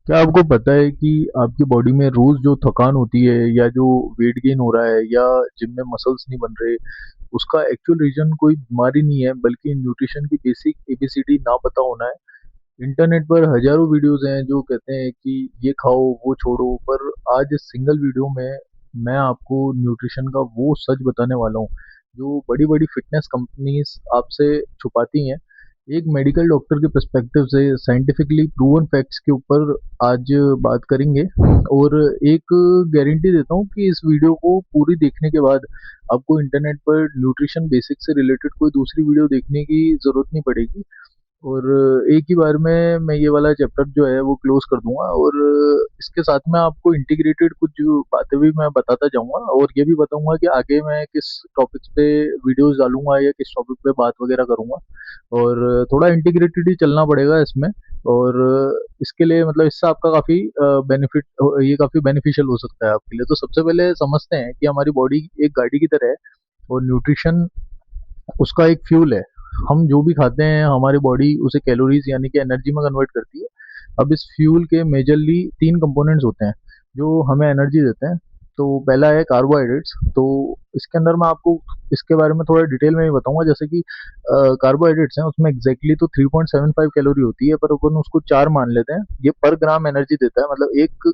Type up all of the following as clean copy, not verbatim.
क्या आपको पता है कि आपकी बॉडी में रोज जो थकान होती है या जो वेट गेन हो रहा है या जिम में मसल्स नहीं बन रहे, उसका एक्चुअल रीजन कोई बीमारी नहीं है बल्कि न्यूट्रिशन की बेसिक एबीसीडी ना पता होना है। इंटरनेट पर हजारों वीडियोस हैं जो कहते हैं कि ये खाओ वो छोड़ो, पर आज इस सिंगल वीडियो में मैं आपको न्यूट्रिशन का वो सच बताने वाला हूँ जो बड़ी बड़ी फिटनेस कंपनीज आपसे छुपाती हैं। एक मेडिकल डॉक्टर के पर्सपेक्टिव से साइंटिफिकली प्रूवन फैक्ट्स के ऊपर आज बात करेंगे। और एक गारंटी देता हूँ कि इस वीडियो को पूरी देखने के बाद आपको इंटरनेट पर न्यूट्रिशन बेसिक से रिलेटेड कोई दूसरी वीडियो देखने की जरूरत नहीं पड़ेगी। और एक ही बार में मैं ये वाला चैप्टर जो है वो क्लोज कर दूंगा। और इसके साथ में आपको इंटीग्रेटेड कुछ जो बातें भी मैं बताता जाऊंगा और ये भी बताऊंगा कि आगे मैं किस टॉपिक्स पे वीडियोस डालूंगा या किस टॉपिक पे बात वगैरह करूंगा। और थोड़ा इंटीग्रेटेड ही चलना पड़ेगा इसमें। और इसके लिए मतलब इससे आपका काफ़ी बेनिफिट, ये काफ़ी बेनिफिशियल हो सकता है आपके लिए। तो सबसे पहले समझते हैं कि हमारी बॉडी एक गाड़ी की तरह है और न्यूट्रिशन उसका एक फ्यूल है। हम जो भी खाते हैं हमारी बॉडी उसे कैलोरीज यानी कि एनर्जी में कन्वर्ट करती है। अब इस फ्यूल के मेजरली तीन कंपोनेंट्स होते हैं जो हमें एनर्जी देते हैं। तो पहला है कार्बोहाइड्रेट्स। तो इसके अंदर मैं आपको इसके बारे में थोड़ा डिटेल में भी बताऊंगा। जैसे कि कार्बोहाइड्रेट्स हैं उसमें एग्जैक्टली तो 3.75 कैलोरी होती है, पर अपन उसको 4 मान लेते हैं। ये पर ग्राम एनर्जी देता है, मतलब 1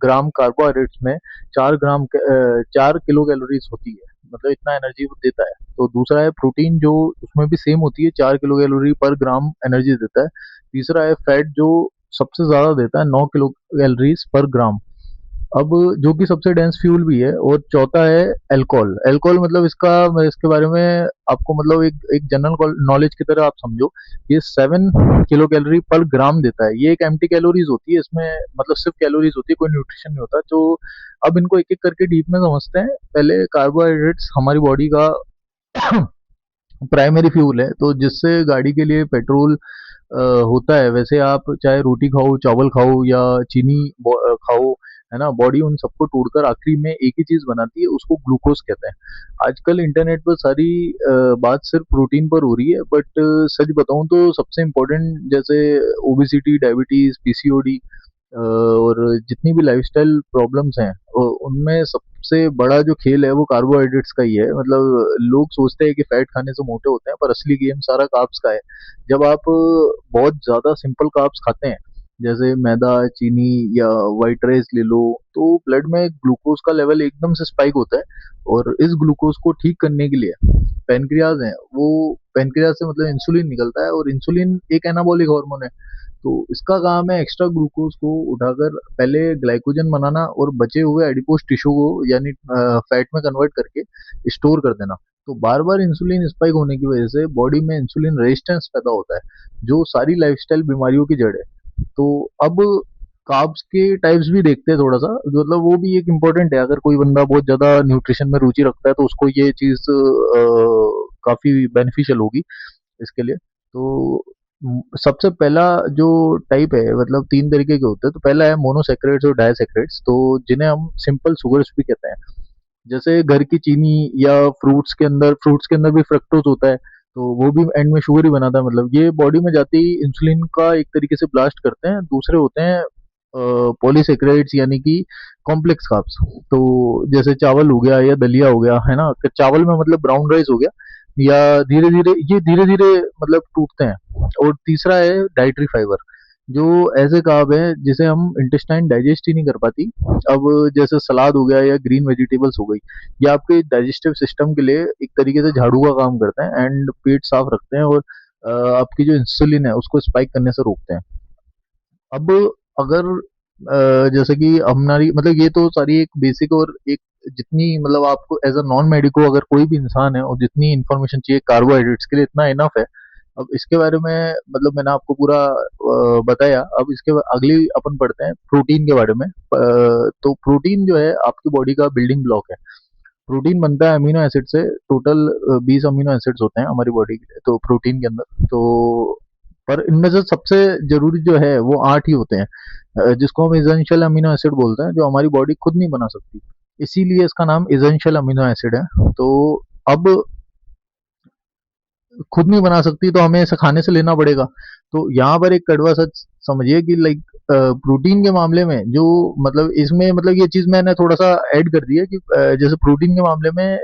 ग्राम कार्बोहाइड्रेट्स में 4 किलो कैलोरीज होती है, मतलब इतना एनर्जी वो देता है। तो दूसरा है प्रोटीन, जो उसमें भी सेम होती है, 4 किलो कैलोरी पर ग्राम एनर्जी देता है। तीसरा है फैट, जो सबसे ज्यादा देता है, 9 किलो कैलोरीज पर ग्राम, अब जो कि सबसे डेंस फ्यूल भी है। और चौथा है अल्कोहल। अल्कोहल मतलब इसका, मैं इसके बारे में आपको मतलब एक एक जनरल नॉलेज की तरह आप समझो। ये 7 किलो कैलोरी पर ग्राम देता है। ये एक एम्प्टी कैलोरीज होती है, इसमें मतलब सिर्फ कैलोरीज होती है, कोई न्यूट्रिशन नहीं होता। तो अब इनको एक एक करके डीप में समझते हैं। पहले कार्बोहाइड्रेट्स हमारी बॉडी का प्राइमरी फ्यूल है, तो जिससे गाड़ी के लिए पेट्रोल होता है। वैसे आप चाहे रोटी खाओ, चावल खाओ या चीनी खाओ, है ना, बॉडी उन सबको तोड़कर आखिरी में एक ही चीज बनाती है, उसको ग्लूकोज कहते हैं। आजकल इंटरनेट पर सारी बात सिर्फ प्रोटीन पर हो रही है, बट सच बताऊं तो सबसे इम्पोर्टेंट, जैसे ओबिसिटी, डायबिटीज, पीसीओडी और जितनी भी लाइफस्टाइल प्रॉब्लम्स हैं, उनमें सबसे बड़ा जो खेल है वो कार्बोहाइड्रेट्स का ही है। मतलब लोग सोचते हैं कि फैट खाने से मोटे होते हैं, पर असली गेम सारा कार्ब्स का है। जब आप बहुत ज्यादा सिंपल कार्ब्स खाते हैं, जैसे मैदा, चीनी या वाइट राइस ले लो, तो ब्लड में ग्लूकोज का लेवल एकदम से स्पाइक होता है। और इस ग्लूकोज को ठीक करने के लिए पेनक्रियाज है, वो पेनक्रियाज से मतलब इंसुलिन निकलता है, और इंसुलिन एक एनाबॉलिक हार्मोन है। तो इसका काम है एक्स्ट्रा ग्लूकोज को उठाकर पहले ग्लाइकोजन बनाना और बचे हुए एडिपोज टिश्यू को यानी फैट में कन्वर्ट करके स्टोर कर देना। तो बार बार इंसुलिन स्पाइक होने की वजह से बॉडी में इंसुलिन रेजिस्टेंस पैदा होता है, जो सारी लाइफस्टाइल बीमारियों की जड़ है। तो अब कार्ब्स के टाइप्स भी देखते हैं थोड़ा सा, मतलब वो भी एक इम्पोर्टेंट है। अगर कोई बंदा बहुत ज्यादा न्यूट्रिशन में रुचि रखता है तो उसको ये चीज काफी बेनिफिशियल होगी इसके लिए। तो सबसे पहला जो टाइप है, मतलब तीन तरीके के होते हैं। तो पहला है मोनोसेक्रेट्स और डायसेक्रेट्स, तो जिन्हें हम सिंपल शुगर्स भी कहते हैं। जैसे घर की चीनी या फ्रूट्स के अंदर भी फ्रक्टोज होता है, तो वो भी एंड में शुगर ही बनाता है। मतलब ये बॉडी में जाते ही इंसुलिन का एक तरीके से ब्लास्ट करते हैं। दूसरे होते हैं पॉलीसेक्रेट्स यानी कि कॉम्प्लेक्स कार्ब्स। तो जैसे चावल हो गया या दलिया हो गया, है ना, कि चावल में मतलब ब्राउन राइस हो गया, या धीरे धीरे मतलब टूटते हैं। और तीसरा है डाइटरी फाइबर, जो ऐसे कार्ब है जिसे हम इंटेस्टाइन डाइजेस्ट ही नहीं कर पाती। अब जैसे सलाद हो गया या ग्रीन वेजिटेबल्स हो गई, ये आपके डाइजेस्टिव सिस्टम के लिए एक तरीके से झाड़ू का काम करते हैं एंड पेट साफ रखते हैं, और आपकी जो इंसुलिन है उसको स्पाइक करने से रोकते हैं। अब अगर जैसे कि हमारी मतलब ये तो सारी एक बेसिक, और एक जितनी मतलब आपको एज अ नॉन मेडिको अगर कोई भी इंसान है और जितनी इंफॉर्मेशन चाहिए कार्बोहाइड्रेट्स के लिए, इतना इनफ है। अब इसके बारे में मतलब मैंने आपको पूरा बताया। अब इसके अगली अपन पढ़ते हैं प्रोटीन के बारे में। तो प्रोटीन जो है आपकी बॉडी का बिल्डिंग ब्लॉक है। प्रोटीन बनता है अमीनो एसिड से। टोटल 20 अमीनो एसिड्स होते हैं हमारी बॉडी के लिए तो प्रोटीन के अंदर। तो पर इनमें से सबसे जरूरी जो है वो 8 ही होते हैं, जिसको हम इसेंशियल अमीनो एसिड बोलते हैं, जो हमारी बॉडी खुद नहीं बना सकती। इसीलिए इसका नाम इसेंशियल अमीनो एसिड है। तो अब खुद नहीं बना सकती तो हमें इसे खाने से लेना पड़ेगा। तो यहाँ पर एक कड़वा सच समझिए कि लाइक प्रोटीन के मामले में जो मतलब इसमें मतलब ये चीज़ मैंने थोड़ा-सा ऐड कर दी है कि जैसे प्रोटीन के मामले में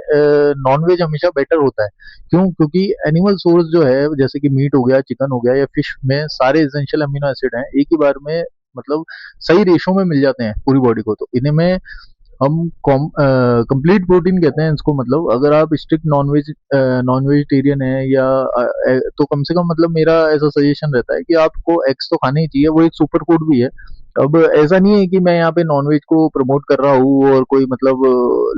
नॉन-वेज हमेशा बेटर होता है। क्यों? क्योंकि एनिमल सोर्स जो है जैसे कि मीट हो गया, चिकन हो गया या फिश में सारे एसेंशियल अमीनो एसिड हैं, एक ही बार में मतलब सही रेशो में मिल जाते हैं पूरी बॉडी को। तो इन्हीं में हम कंप्लीट प्रोटीन कहते हैं इसको। मतलब अगर आप स्ट्रिक्ट नॉन वेजिटेरियन है या तो कम से कम मतलब मेरा ऐसा सजेशन रहता है कि आपको एग्स तो खाने ही चाहिए, वो एक सुपर फूड भी है। अब ऐसा नहीं है कि मैं यहाँ पे नॉनवेज को प्रमोट कर रहा हूँ और कोई मतलब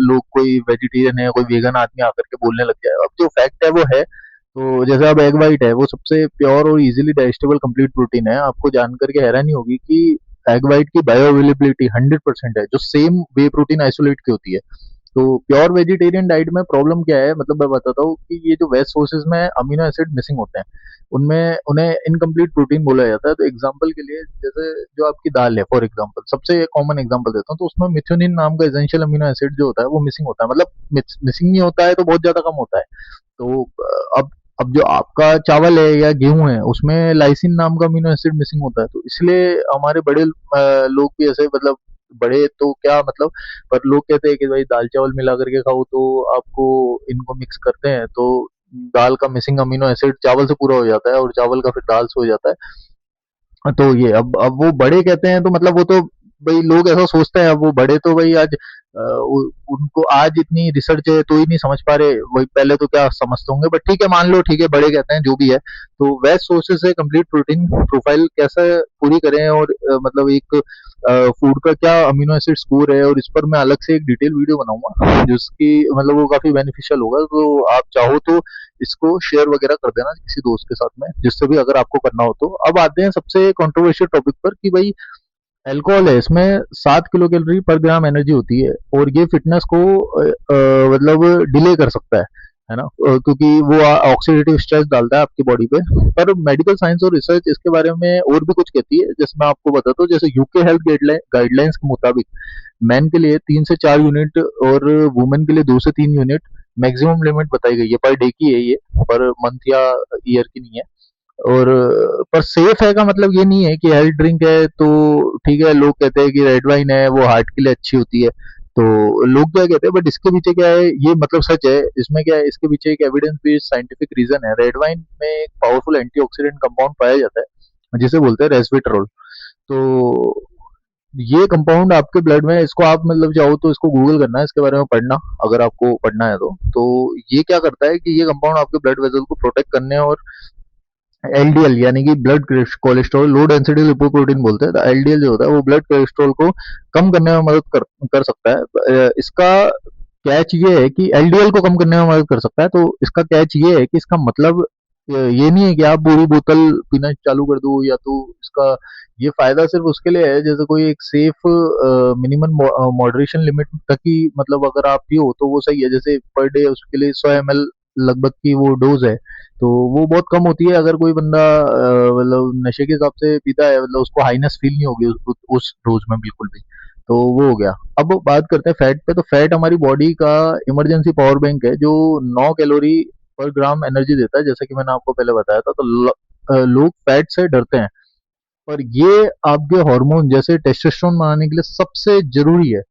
लोग कोई वेजिटेरियन है कोई वेगन आदमी आकर के बोलने लग जाए। अब जो फैक्ट है वो है। तो जैसे अब एग वाइट है वो सबसे प्योर और इजीली डाइजेस्टेबल कंप्लीट प्रोटीन है। आपको जानकर के हैरानी होगी कि एग वाइट की बायो अवेलेबिलिटी 100% है, जो सेम वे प्रोटीन आइसोलेट की होती है। तो प्योर वेजिटेरियन डाइट में प्रॉब्लम क्या है, मतलब मैं बताता हूँ कि ये जो वेज सोर्सेज में अमीनो एसिड मिसिंग होते हैं, उनमें उन्हें इनकम्प्लीट प्रोटीन बोला जाता है। तो एग्जांपल के लिए जैसे जो आपकी दाल है, फॉर एग्जांपल सबसे कॉमन एग्जांपल देता हूँ, तो उसमें मिथ्योनिन नाम का एसेंशियल अमीनो एसिड जो होता है वो मिसिंग होता है। मतलब मिसिंग नहीं होता है तो बहुत ज्यादा कम होता है। तो अब जो आपका चावल है या गेहूं है उसमें लाइसिन नाम का अमीनो एसिड मिसिंग होता है। तो इसलिए हमारे बड़े लोग भी ऐसे मतलब बड़े तो क्या मतलब, पर लोग कहते हैं कि भाई दाल चावल मिला करके खाओ, तो आपको इनको मिक्स करते हैं तो दाल का मिसिंग अमीनो एसिड चावल से पूरा हो जाता है और चावल का फिर दाल से हो जाता है। तो ये अब वो बड़े कहते हैं तो मतलब वो तो भाई लोग ऐसा सोचते हैं। अब वो बड़े तो भाई आज उनको आज इतनी रिसर्च है तो ही नहीं समझ पा रहे, वही पहले तो क्या समझते होंगे। बट ठीक है, मान लो ठीक है, बड़े कहते हैं जो भी है। तो वेज सोर्सेज से कंप्लीट प्रोटीन प्रोफाइल कैसे पूरी करें और मतलब एक फूड का क्या अमीनो एसिड स्कोर है, और इस पर मैं अलग से एक डिटेल वीडियो बनाऊंगा जिसकी मतलब वो काफी बेनिफिशियल होगा। तो आप चाहो तो इसको शेयर वगैरह कर देना किसी दोस्त के साथ में, जिससे भी अगर आपको करना हो तो। अब आते हैं सबसे कंट्रोवर्शियल टॉपिक पर कि भाई अल्कोहल है, इसमें 7 किलो कैलोरी पर ग्राम एनर्जी होती है और ये फिटनेस को मतलब डिले कर सकता है ना। क्योंकि वो ऑक्सीडेटिव स्ट्रेस डालता है आपकी बॉडी पे। पर मेडिकल साइंस और रिसर्च इसके बारे में और भी कुछ कहती है, जैसे मैं आपको बताता हूँ। जैसे यूके हेल्थ गाइडलाइंस के मुताबिक मैन के लिए 3 से 4 यूनिट और वुमेन के लिए 2 से 3 यूनिट मैक्सिमम लिमिट बताई गई है। पर डे की है ये, पर मंथ या ईयर की नहीं है। और पर सेफ है का मतलब ये नहीं है कि हेल्थ ड्रिंक है तो ठीक है। लोग कहते हैं कि रेड वाइन है वो हार्ट के लिए अच्छी होती है, तो लोग क्या कहते हैं, बट इसके पीछे क्या है ये मतलब सच है। इसमें क्या है, इसके पीछे एक एविडेंस बेस्ड साइंटिफिक रीजन है। रेड वाइन में एक पावरफुल एंटीऑक्सीडेंट कंपाउंड पाया जाता है जिसे बोलते हैं रेस्वेट्रोल। तो ये कंपाउंड आपके ब्लड में, इसको आप मतलब चाहो तो इसको गूगल करना है, इसके बारे में पढ़ना अगर आपको पढ़ना है तो ये क्या करता है कि ये कंपाउंड आपके ब्लड वेसल को प्रोटेक्ट करने और एलडीएल यानी कि blood cholesterol low density lipoprotein बोलते हैं। तो एलडीएल जो होता है वो ब्लड कोलेस्ट्रॉल को कम करने में मदद कर सकता है। इसका कैच ये है कि एलडीएल को कम करने में मदद कर सकता है। तो इसका कैच ये है कि इसका मतलब ये नहीं है कि आप पूरी बोतल पीना चालू कर दो, या तो इसका ये फायदा सिर्फ उसके लिए है जैसे कोई एक सेफ मिनिमम मॉडरेशन लिमिट तक ही, मतलब अगर आप पियो तो वो सही है। जैसे पर डे उसके लिए 100 ml लगभग की वो डोज है, तो वो बहुत कम होती है। अगर कोई बंदा मतलब नशे के हिसाब से पीता है, मतलब उसको हाईनेस फील नहीं होगी उस डोज में बिल्कुल भी। तो वो हो गया। अब बात करते हैं फैट पे। तो फैट हमारी बॉडी का इमरजेंसी पावर बैंक है जो 9 कैलोरी पर ग्राम एनर्जी देता है, जैसे कि मैंने आपको पहले बताया था। तो लोग फैट से डरते हैं, पर ये आपके हार्मोन जैसे टेस्टोस्टेरोन बनाने के लिए सबसे जरूरी है।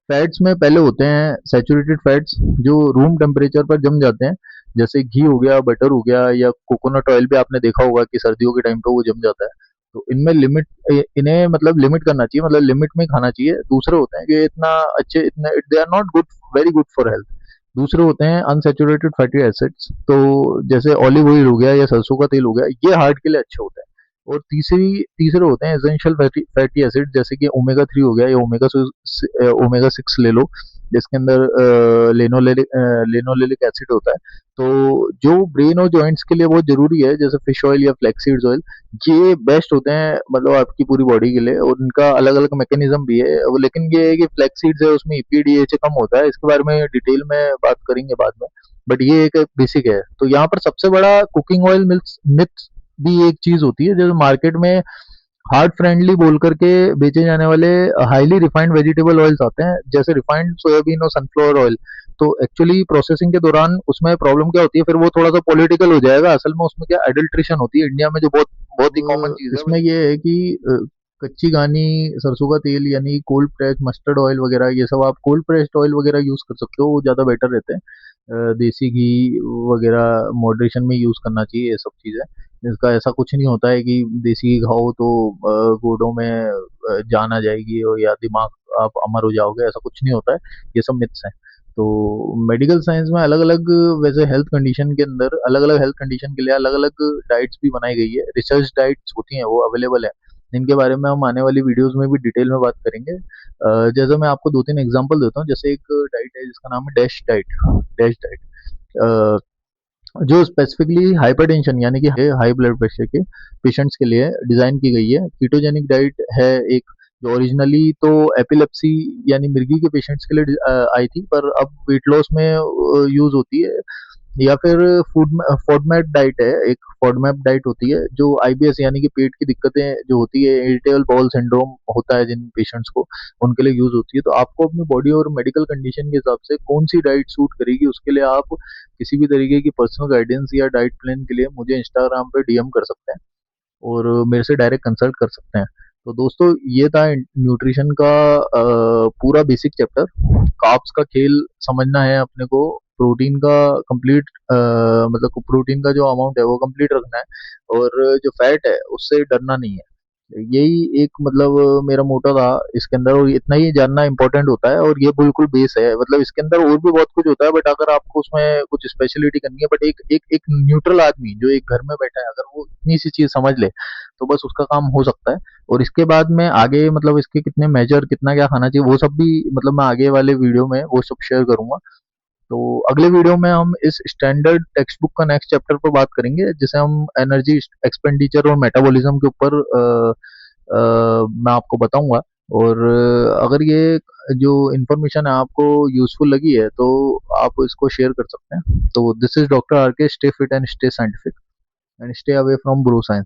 फैट्स में पहले होते हैं सैचुरेटेड फैट्स जो रूम टेम्परेचर पर जम जाते हैं, जैसे घी हो गया, बटर हो गया, या कोकोनट ऑयल भी आपने देखा होगा कि सर्दियों के टाइम पे वो जम जाता है। तो इनमें इन्हें मतलब लिमिट करना चाहिए, मतलब लिमिट में खाना चाहिए। दूसरे होते हैं कि इतना अच्छे, इतना they are not good, very good for health. दूसरे होते हैं अनसैचुरेटेड फैटी एसिड्स, तो जैसे ऑलिव ऑयल हो गया या सरसों का तेल हो गया, ये हार्ट के लिए अच्छे होते हैं। और तीसरे होते हैं एसेंशियल फैटी एसिड, जैसे कि ओमेगा 3 हो गया या ओमेगा 6 ले लो, जिसके अंदर लेनोलेनिक एसिड होता है। तो जो ब्रेन और जॉइंट्स के लिए बहुत जरूरी है, जैसे फिश ऑयल या फ्लैक्सीड्स ऑयल, ये बेस्ट होते हैं मतलब आपकी पूरी बॉडी के लिए। और उनका अलग अलग मैकेनिज्म भी है लेकिन ये है कि फ्लैक्सीड्स है उसमें ईपीडीएच कम होता है। इसके बारे में डिटेल में बात करेंगे बाद में, बट ये एक बेसिक है। तो यहाँ पर सबसे बड़ा कुकिंग ऑयल मिथ भी एक चीज होती है, जैसे मार्केट में हार्ट फ्रेंडली बोल करके बेचे जाने वाले हाईली रिफाइंड वेजिटेबल ऑयल्स आते हैं, जैसे रिफाइंड सोयाबीन और सनफ्लावर ऑयल। तो एक्चुअली प्रोसेसिंग के दौरान उसमें प्रॉब्लम क्या होती है, फिर वो थोड़ा सा पॉलिटिकल हो जाएगा। असल में उसमें क्या एडल्ट्रेशन होती है इंडिया में, जो बहुत बहुत ही कॉमन अब चीज है। इसमें ये है कि कच्ची घानी सरसों का तेल यानी कोल्ड प्रेस्ड मस्टर्ड ऑयल वगैरह, ये सब आप कोल्ड प्रेस्ड ऑयल वगैरह यूज कर सकते हो, वो ज्यादा बेटर रहते हैं। देसी घी वगैरह मॉडरेशन में यूज करना चाहिए, ये सब चीजें। इसका ऐसा कुछ नहीं होता है कि देसी घी खाओ तो गोडों में जान आ जाएगी और या दिमाग आप अमर हो जाओगे, ऐसा कुछ नहीं होता है। ये सब मिथ्स हैं। तो मेडिकल साइंस में अलग अलग, वैसे हेल्थ कंडीशन के अंदर अलग अलग हेल्थ कंडीशन के लिए अलग अलग डाइट्स भी बनाई गई है, रिसर्च डाइट्स होती हैं, वो अवेलेबल है। इनके बारे में हम आने वाली वीडियोस में भी डिटेल में बात करेंगे। जैसे मैं आपको दो तीन एग्जांपल देता हूँ। जैसे एक डाइट है जिसका नाम है डैश डाइट। डैश डाइट जो स्पेसिफिकली हाइपरटेंशन यानी कि हाई ब्लड प्रेशर के पेशेंट्स के लिए डिजाइन की गई है। कीटोजेनिक डाइट है एक, जो ओरिजिनली तो एपिलेप्सी यानी मिर्गी के पेशेंट्स के लिए आई थी, पर अब वेट लॉस में यूज होती है। या फिर फूड फॉडमैप डाइट है, एक फॉडमैप डाइट होती है जो आईबीएस यानी कि पेट की दिक्कतें जो होती है, इरिटेबल बाउल सिंड्रोम होता है जिन पेशेंट्स को, उनके लिए यूज होती है। तो आपको अपनी बॉडी और मेडिकल कंडीशन के हिसाब से कौन सी डाइट सूट करेगी, उसके लिए आप किसी भी तरीके की पर्सनल गाइडेंस या डाइट प्लान के लिए मुझे इंस्टाग्राम पे डीएम कर सकते हैं और मेरे से डायरेक्ट कंसल्ट कर सकते हैं। तो दोस्तों, ये था न्यूट्रिशन का पूरा बेसिक चैप्टर। कार्ब्स का खेल समझना है अपने को, प्रोटीन का कंप्लीट मतलब प्रोटीन का जो अमाउंट है वो कंप्लीट रखना है, और जो फैट है उससे डरना नहीं है। यही एक मतलब मेरा मोटो था इसके अंदर, और इतना ही जानना इंपॉर्टेंट होता है, और ये बिल्कुल बेस है। मतलब इसके अंदर और भी बहुत कुछ होता है, बट अगर आपको उसमें कुछ स्पेशलिटी करनी है, बट एक एक एक न्यूट्रल आदमी जो एक घर में बैठा है, अगर वो इतनी सी चीज समझ ले तो बस उसका काम हो सकता है। और इसके बाद में आगे मतलब इसके कितने मेजर, कितना क्या खाना चाहिए, वो सब भी मतलब मैं आगे वाले वीडियो में वो सब शेयर करूंगा। तो अगले वीडियो में हम इस स्टैंडर्ड टेक्स्ट बुक का नेक्स्ट चैप्टर पर बात करेंगे, जिसे हम एनर्जी एक्सपेंडिचर और मेटाबॉलिज्म के ऊपर मैं आपको बताऊंगा। और अगर ये जो इन्फॉर्मेशन है आपको यूजफुल लगी है तो आप इसको शेयर कर सकते हैं। तो दिस इज डॉक्टर आर के, stay fit and stay scientific and stay away from bro science.